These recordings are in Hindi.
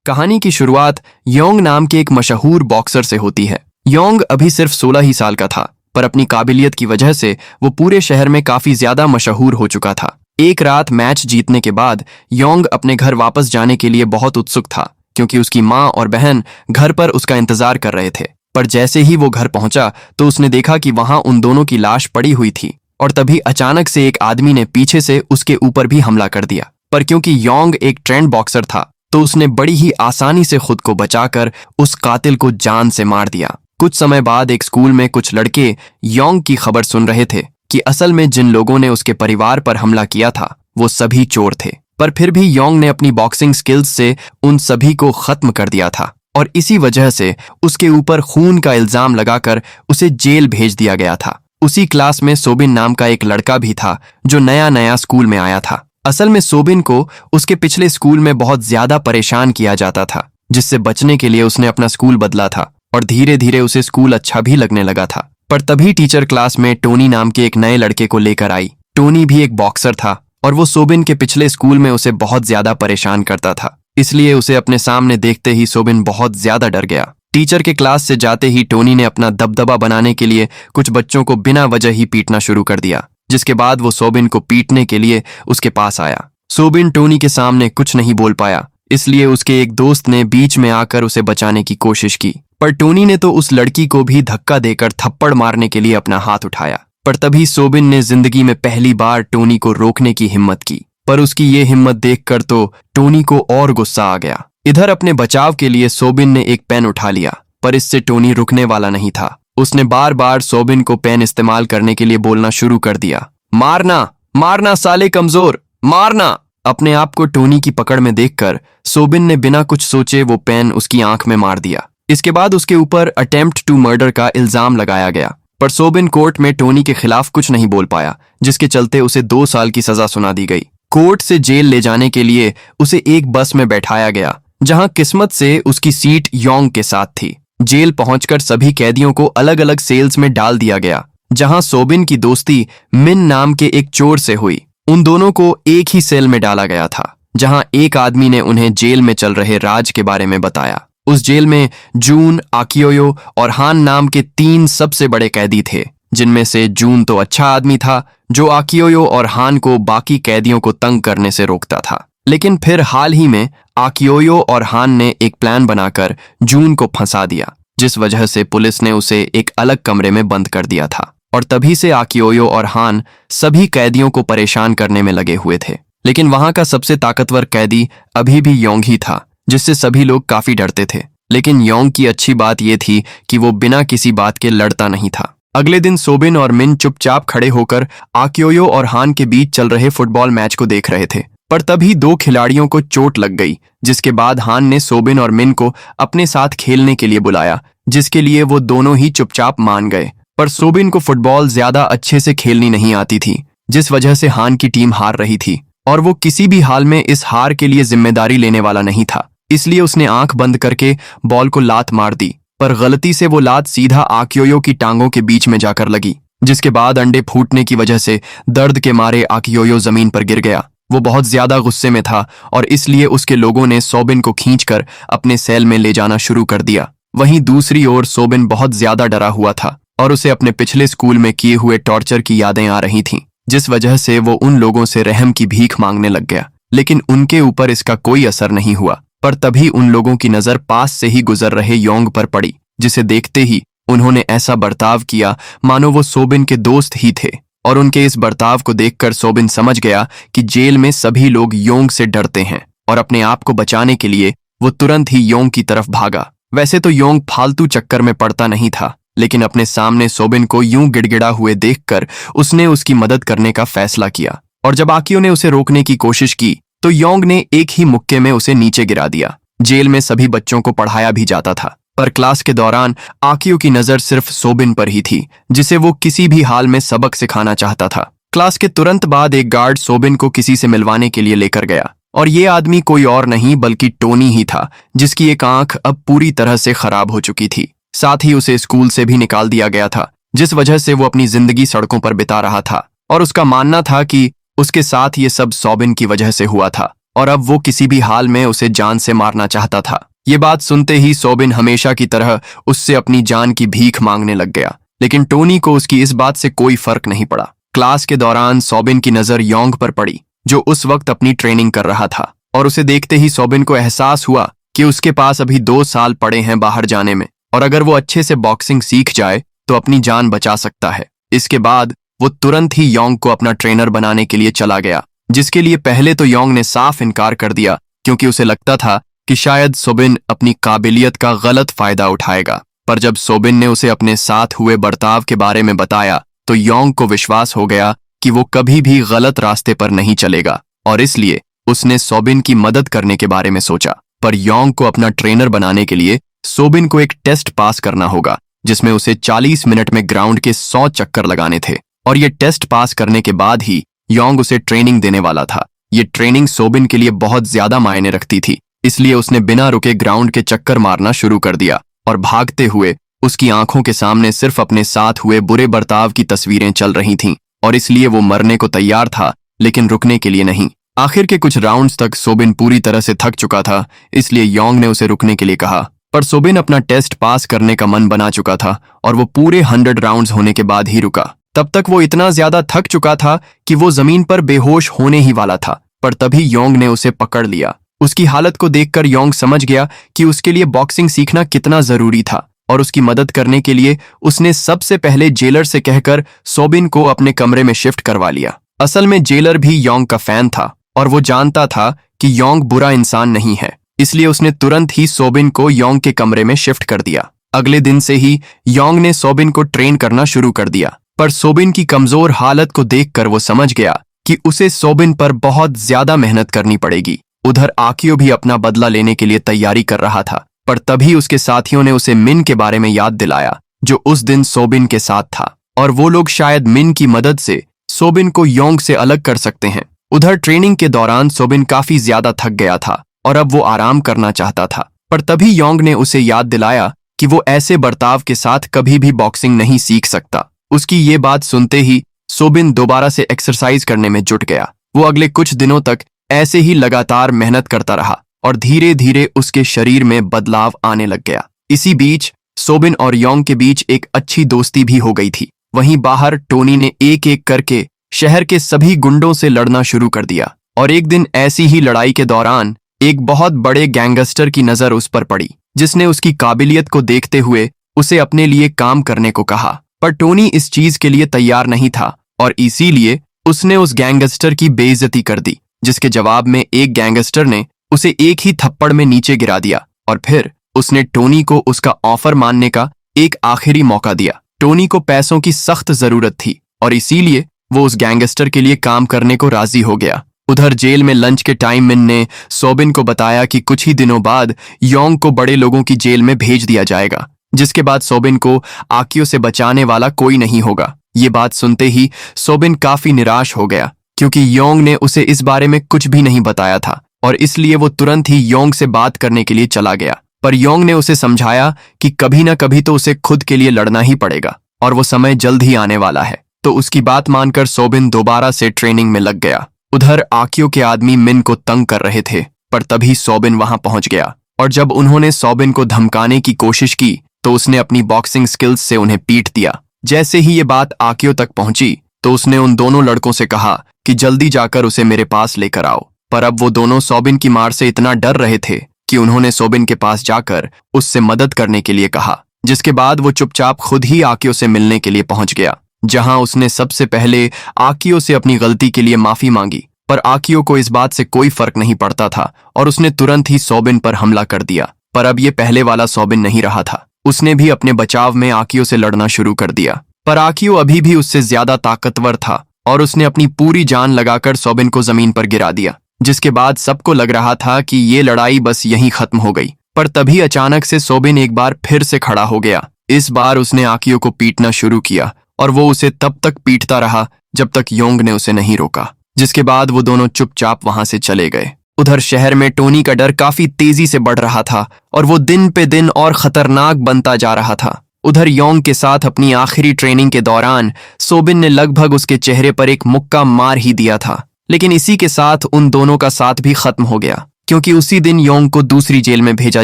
कहानी की शुरुआत योंग नाम के एक मशहूर बॉक्सर से होती है। योंग अभी सिर्फ 16 ही साल का था, पर अपनी काबिलियत की वजह से वो पूरे शहर में काफी ज्यादा मशहूर हो चुका था। एक रात मैच जीतने के बाद योंग अपने घर वापस जाने के लिए बहुत उत्सुक था, क्योंकि उसकी माँ और बहन घर पर उसका इंतजार कर रहे थे। पर जैसे ही वो घर पहुंचा तो उसने देखा कि वहां उन दोनों की लाश पड़ी हुई थी, और तभी अचानक से एक आदमी ने पीछे से उसके ऊपर भी हमला कर दिया। पर क्योंकि योंग एक ट्रेंड बॉक्सर था, तो उसने बड़ी ही आसानी से खुद को बचाकर उस कातिल को जान से मार दिया। कुछ समय बाद एक स्कूल में कुछ लड़के योंग की खबर सुन रहे थे कि असल में जिन लोगों ने उसके परिवार पर हमला किया था वो सभी चोर थे। पर फिर भी योंग ने अपनी बॉक्सिंग स्किल्स से उन सभी को खत्म कर दिया था, और इसी वजह से उसके ऊपर खून का इल्जाम लगाकर उसे जेल भेज दिया गया था। उसी क्लास में सोबिन नाम का एक लड़का भी था जो नया नया स्कूल में आया था। असल में सोबिन को उसके पिछले स्कूल में बहुत ज्यादा परेशान किया जाता था, जिससे बचने के लिए उसने अपना स्कूल बदला था, और धीरे धीरे उसे स्कूल अच्छा भी लगने लगा था। पर तभी टीचर क्लास में टोनी नाम के एक नए लड़के को लेकर आई। टोनी भी एक बॉक्सर था, और वो सोबिन के पिछले स्कूल में उसे बहुत ज्यादा परेशान करता था, इसलिए उसे अपने सामने देखते ही सोबिन बहुत ज्यादा डर गया। टीचर के क्लास से जाते ही टोनी ने अपना दबदबा बनाने के लिए कुछ बच्चों को बिना वजह ही पीटना शुरू कर दिया, जिसके बाद वो सोबिन को पीटने के लिए उसके पास आया। सोबिन टोनी के सामने कुछ नहीं बोल पाया, इसलिए उसके एक दोस्त ने बीच में आकर उसे बचाने की कोशिश की। पर टोनी ने तो उस लड़की को भी धक्का देकर थप्पड़ मारने के लिए अपना हाथ उठाया। पर तभी सोबिन ने जिंदगी में पहली बार टोनी को रोकने की हिम्मत की, पर उसकी ये हिम्मत देखकर तो टोनी को और गुस्सा आ गया। इधर अपने बचाव के लिए सोबिन ने एक पेन उठा लिया, पर इससे टोनी रुकने वाला नहीं था। उसने बार बार सोबिन को पेन इस्तेमाल करने के लिए बोलना शुरू कर दिया, मारना मारना साले कमजोर, मारना। अपने आप को टोनी की पकड़ में देखकर सोबिन ने बिना कुछ सोचे वो पेन उसकी आंख में मार दिया। इसके बाद उसके ऊपर अटेम्प्ट टू मर्डर का इल्जाम लगाया गया, पर सोबिन कोर्ट में टोनी के खिलाफ कुछ नहीं बोल पाया, जिसके चलते उसे 2 साल की सजा सुना दी गई। कोर्ट से जेल ले जाने के लिए उसे एक बस में बैठाया गया, जहां किस्मत से उसकी सीट योंग के साथ थी। जेल पहुंचकर सभी कैदियों को अलग अलग सेल्स में डाल दिया गया, जहां सोबिन की दोस्ती मिन नाम के एक चोर से हुई। उन दोनों को एक ही सेल में डाला गया था, जहां एक आदमी ने उन्हें जेल में चल रहे राज के बारे में बताया। उस जेल में जून, आकियोयो और हान नाम के 3 सबसे बड़े कैदी थे, जिनमें से जून तो अच्छा आदमी था, जो आकियोयो और हान को बाकी कैदियों को तंग करने से रोकता था। लेकिन फिर हाल ही में आकियोयो और हान ने एक प्लान बनाकर जून को फंसा दिया, जिस वजह से पुलिस ने उसे एक अलग कमरे में बंद कर दिया था। और तभी से आकियोयो और हान सभी कैदियों को परेशान करने में लगे हुए थे। लेकिन वहां का सबसे ताकतवर कैदी अभी भी योंग ही था, जिससे सभी लोग काफी डरते थे। लेकिन योंग की अच्छी बात यह थी कि वो बिना किसी बात के लड़ता नहीं था। अगले दिन सोबिन और मिन चुपचाप खड़े होकर आकियोयो और हान के बीच चल रहे फुटबॉल मैच को देख रहे थे। पर तभी 2 खिलाड़ियों को चोट लग गई, जिसके बाद हान ने सोबिन और मिन को अपने साथ खेलने के लिए बुलाया, जिसके लिए वो दोनों ही चुपचाप मान गए। पर सोबिन को फुटबॉल ज्यादा अच्छे से खेलनी नहीं आती थी, जिस वजह से हान की टीम हार रही थी, और वो किसी भी हाल में इस हार के लिए जिम्मेदारी लेने वाला नहीं था। इसलिए उसने आंख बंद करके बॉल को लात मार दी, पर गलती से वो लात सीधा आकियोयो की टांगों के बीच में जाकर लगी, जिसके बाद अंडे फूटने की वजह से दर्द के मारे आकियोयो जमीन पर गिर गया। वो बहुत ज्यादा गुस्से में था, और इसलिए उसके लोगों ने सोबिन को खींचकर अपने सेल में ले जाना शुरू कर दिया। वहीं दूसरी ओर सोबिन बहुत ज्यादा डरा हुआ था, और उसे अपने पिछले स्कूल में किए हुए टॉर्चर की यादें आ रही थीं, जिस वजह से वो उन लोगों से रहम की भीख मांगने लग गया। लेकिन उनके ऊपर इसका कोई असर नहीं हुआ। पर तभी उन लोगों की नजर पास से ही गुजर रहे योंग पर पड़ी, जिसे देखते ही उन्होंने ऐसा बर्ताव किया मानो वो सोबिन के दोस्त ही थे। और उनके इस बर्ताव को देखकर सोबिन समझ गया कि जेल में सभी लोग योंग से डरते हैं, और अपने आप को बचाने के लिए वो तुरंत ही योंग की तरफ भागा। वैसे तो योंग फालतू चक्कर में पड़ता नहीं था, लेकिन अपने सामने सोबिन को यूं गिड़गिड़ा हुए देखकर उसने उसकी मदद करने का फैसला किया। और जब आकियो ने उसे रोकने की कोशिश की तो योंग ने एक ही मुक्के में उसे नीचे गिरा दिया। जेल में सभी बच्चों को पढ़ाया भी जाता था, पर क्लास के दौरान आकियो की नजर सिर्फ सोबिन पर ही थी, जिसे वो किसी भी हाल में सबक सिखाना चाहता था। क्लास के तुरंत बाद एक गार्ड सोबिन को किसी से मिलवाने के लिए लेकर गया, और ये आदमी कोई और नहीं बल्कि टोनी ही था, जिसकी एक आंख अब पूरी तरह से खराब हो चुकी थी। साथ ही उसे स्कूल से भी निकाल दिया गया था, जिस वजह से वो अपनी जिंदगी सड़कों पर बिता रहा था, और उसका मानना था कि उसके साथ ये सब सोबिन की वजह से हुआ था। और अब वो किसी भी हाल में उसे जान से मारना चाहता था। ये बात सुनते ही सोबिन हमेशा की तरह उससे अपनी जान की भीख मांगने लग गया, लेकिन टोनी को उसकी इस बात से कोई फर्क नहीं पड़ा। क्लास के दौरान सोबिन की नजर योंग पर पड़ी, जो उस वक्त अपनी ट्रेनिंग कर रहा था, और उसे देखते ही सोबिन को एहसास हुआ कि उसके पास अभी 2 साल पड़े हैं बाहर जाने में, और अगर वो अच्छे से बॉक्सिंग सीख जाए तो अपनी जान बचा सकता है। इसके बाद वो तुरंत ही योंग को अपना ट्रेनर बनाने के लिए चला गया, जिसके लिए पहले तो योंग ने साफ इनकार कर दिया, क्योंकि उसे लगता था कि शायद सोबिन अपनी काबिलियत का गलत फायदा उठाएगा। पर जब सोबिन ने उसे अपने साथ हुए बर्ताव के बारे में बताया तो योंग को विश्वास हो गया कि वो कभी भी गलत रास्ते पर नहीं चलेगा, और इसलिए उसने सोबिन की मदद करने के बारे में सोचा। पर योंग को अपना ट्रेनर बनाने के लिए सोबिन को एक टेस्ट पास करना होगा, जिसमें उसे 40 मिनट में ग्राउंड के 100 चक्कर लगाने थे, और ये टेस्ट पास करने के बाद ही योंग उसे ट्रेनिंग देने वाला था। ये ट्रेनिंग सोबिन के लिए बहुत ज्यादा मायने रखती थी, इसलिए उसने बिना रुके ग्राउंड के चक्कर मारना शुरू कर दिया, और भागते हुए उसकी आंखों के सामने सिर्फ अपने साथ हुए बुरे बर्ताव की तस्वीरें चल रही थीं, और इसलिए वो मरने को तैयार था, लेकिन रुकने के लिए नहीं। आखिर के कुछ राउंड्स तक सोबिन पूरी तरह से थक चुका था, इसलिए योंग ने उसे रुकने के लिए कहा, पर सोबिन अपना टेस्ट पास करने का मन बना चुका था, और वो पूरे 100 राउंड्स होने के बाद ही रुका। तब तक वो इतना ज्यादा थक चुका था कि वो जमीन पर बेहोश होने ही वाला था, पर तभी योंग ने उसे पकड़ लिया। उसकी हालत को देखकर योंग समझ गया कि उसके लिए बॉक्सिंग सीखना कितना जरूरी था, और उसकी मदद करने के लिए उसने सबसे पहले जेलर से कहकर सोबिन को अपने कमरे में शिफ्ट करवा लिया। असल में जेलर भी योंग का फैन था, और वो जानता था कि योंग बुरा इंसान नहीं है, इसलिए उसने तुरंत ही सोबिन को योंग के कमरे में शिफ्ट कर दिया। अगले दिन से ही योंग ने सोबिन को ट्रेन करना शुरू कर दिया, पर सोबिन की कमजोर हालत को देखकर वो समझ गया कि उसे सोबिन पर बहुत ज्यादा मेहनत करनी पड़ेगी। उधर आकियो भी अपना बदला लेने के लिए तैयारी कर रहा था, पर तभी उसके साथियों ने उसे मिन के बारे में याद दिलाया, जो उस दिन सोबिन के साथ था, और वो लोग शायद मिन की मदद से सोबिन को योंग से अलग कर सकते हैं। उधर ट्रेनिंग के दौरान सोबिन काफी ज्यादा थक गया था, और अब वो आराम करना चाहता था, पर तभी योंग ने उसे याद दिलाया कि वो ऐसे बर्ताव के साथ कभी भी बॉक्सिंग नहीं सीख सकता। उसकी ये बात सुनते ही सोबिन दोबारा से एक्सरसाइज करने में जुट गया। वो अगले कुछ दिनों तक ऐसे ही लगातार मेहनत करता रहा, और धीरे धीरे उसके शरीर में बदलाव आने लग गया। इसी बीच सोबिन और योंग के बीच एक अच्छी दोस्ती भी हो गई थी। वहीं बाहर टोनी ने एक एक करके शहर के सभी गुंडों से लड़ना शुरू कर दिया, और एक दिन ऐसी ही लड़ाई के दौरान एक बहुत बड़े गैंगस्टर की नजर उस पर पड़ी, जिसने उसकी काबिलियत को देखते हुए उसे अपने लिए काम करने को कहा। पर टोनी इस चीज के लिए तैयार नहीं था, और इसीलिए उसने उस गैंगस्टर की बेइज्जती कर दी, जिसके जवाब में एक गैंगस्टर ने उसे एक ही थप्पड़ में नीचे गिरा दिया, और फिर उसने टोनी को उसका ऑफर मानने का एक आखिरी मौका दिया। टोनी को पैसों की सख्त जरूरत थी, और इसीलिए वो उस गैंगस्टर के लिए काम करने को राजी हो गया। उधर जेल में लंच के टाइम मिन ने सोबिन को बताया कि कुछ ही दिनों बाद योंग को बड़े लोगों की जेल में भेज दिया जाएगा, जिसके बाद सोबिन को आकियो से बचाने वाला कोई नहीं होगा। ये बात सुनते ही सोबिन काफी निराश हो गया, क्योंकि योंग ने उसे इस बारे में कुछ भी नहीं बताया था, और इसलिए वो तुरंत ही योंग से बात करने के लिए चला गया। पर योंग ने उसे समझाया कि कभी ना कभी तो उसे खुद के लिए लड़ना ही पड़ेगा, और वो समय जल्द ही आने वाला है। तो उसकी बात मानकर सोबिन दोबारा से ट्रेनिंग में लग गया। उधर आकियो के आदमी मिन को तंग कर रहे थे, पर तभी सोबिन वहां पहुंच गया, और जब उन्होंने सोबिन को धमकाने की कोशिश की तो उसने अपनी बॉक्सिंग स्किल्स से उन्हें पीट दिया। जैसे ही ये बात आकियो तक पहुंची तो उसने उन दोनों लड़कों से कहा कि जल्दी जाकर उसे मेरे पास लेकर आओ। पर अब वो दोनों सोबिन की मार से इतना डर रहे थे कि उन्होंने सोबिन के पास जाकर उससे मदद करने के लिए कहा, जिसके बाद वो चुपचाप खुद ही आकियो से मिलने के लिए पहुंच गया, जहां उसने सबसे पहले आकियो से अपनी गलती के लिए माफी मांगी। पर आकियो को इस बात से कोई फर्क नहीं पड़ता था, और उसने तुरंत ही सोबिन पर हमला कर दिया। पर अब ये पहले वाला सोबिन नहीं रहा था, उसने भी अपने बचाव में आकियो से लड़ना शुरू कर दिया। पर आकियो अभी भी उससे ज्यादा ताकतवर था, और उसने अपनी पूरी जान लगाकर सोबिन को जमीन पर गिरा दिया, जिसके बाद सबको लग रहा था कि ये लड़ाई बस यहीं खत्म हो गई। पर तभी अचानक से सोबिन एक बार फिर से खड़ा हो गया। इस बार उसने आकियो को पीटना शुरू किया, और वो उसे तब तक पीटता रहा जब तक योंग ने उसे नहीं रोका, जिसके बाद वो दोनों चुपचाप वहां से चले गए। उधर शहर में टोनी का डर काफी तेजी से बढ़ रहा था, और वो दिन पे दिन और खतरनाक बनता जा रहा था। उधर योंग के साथ अपनी आखिरी ट्रेनिंग के दौरान सोबिन ने लगभग उसके चेहरे पर एक मुक्का मार ही दिया था, लेकिन इसी के साथ उन दोनों का साथ भी खत्म हो गया, क्योंकि उसी दिन योंग को दूसरी जेल में भेजा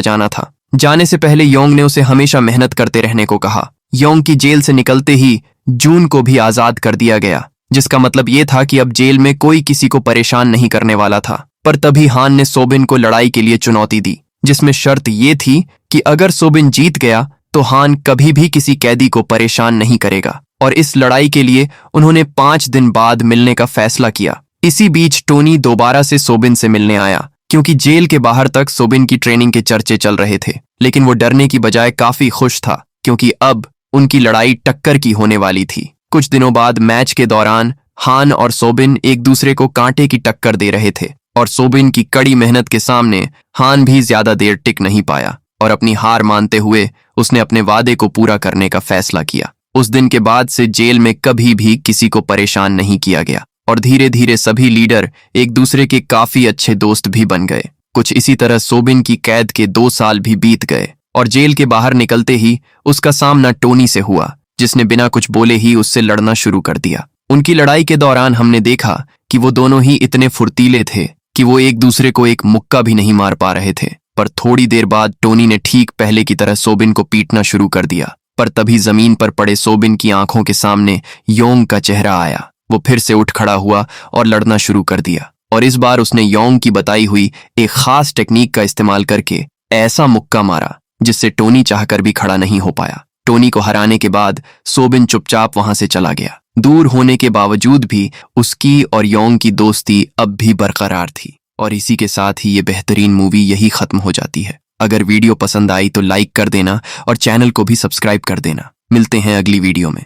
जाना था। जाने से पहले योंग ने उसे हमेशा मेहनत करते रहने को कहा। योंग की जेल से निकलते ही जून को भी आजाद कर दिया गया, जिसका मतलब ये था कि अब जेल में कोई किसी को परेशान नहीं करने वाला था। पर तभी हान ने सोबिन को लड़ाई के लिए चुनौती दी, जिसमें शर्त ये थी कि अगर सोबिन जीत गया तो हान कभी भी किसी कैदी को परेशान नहीं करेगा। और इस लड़ाई के लिए उन्होंने 5 दिन बाद मिलने का फैसला किया। इसी बीच टोनी दोबारा से सोबिन से मिलने आया, क्योंकि जेल के बाहर तक सोबिन की ट्रेनिंग के चर्चे चल रहे थे। लेकिन वो डरने की बजाय काफी खुश था, क्योंकि अब उनकी लड़ाई टक्कर की होने वाली थी। कुछ दिनों बाद मैच के दौरान हान और सोबिन एक दूसरे को कांटे की टक्कर दे रहे थे, और सोबिन की कड़ी मेहनत के सामने हान भी ज्यादा देर टिक नहीं पाया और अपनी हार मानते हुए उसने अपने वादे को पूरा करने का फैसला किया। उस दिन के बाद से जेल में कभी भी किसी को परेशान नहीं किया गया, और धीरे धीरे सभी लीडर एक दूसरे के काफी अच्छे दोस्त भी बन गए। कुछ इसी तरह सोबिन की कैद के 2 साल भी बीत गए, और जेल के बाहर निकलते ही उसका सामना टोनी से हुआ, जिसने बिना कुछ बोले ही उससे लड़ना शुरू कर दिया। उनकी लड़ाई के दौरान हमने देखा कि वो दोनों ही इतने फुर्तीले थे कि वो एक दूसरे को एक मुक्का भी नहीं मार पा रहे थे। पर थोड़ी देर बाद टोनी ने ठीक पहले की तरह सोबिन को पीटना शुरू कर दिया। पर तभी जमीन पर पड़े सोबिन की आंखों के सामने योंग का चेहरा आया। वो फिर से उठ खड़ा हुआ और लड़ना शुरू कर दिया, और इस बार उसने योंग की बताई हुई एक खास टेक्निक का इस्तेमाल करके ऐसा मुक्का मारा जिससे टोनी चाहकर भी खड़ा नहीं हो पाया। टोनी को हराने के बाद सोबिन चुपचाप वहां से चला गया। दूर होने के बावजूद भी उसकी और योंग की दोस्ती अब भी बरकरार थी। और इसी के साथ ही ये बेहतरीन मूवी यही खत्म हो जाती है। अगर वीडियो पसंद आई तो लाइक कर देना और चैनल को भी सब्सक्राइब कर देना। मिलते हैं अगली वीडियो में।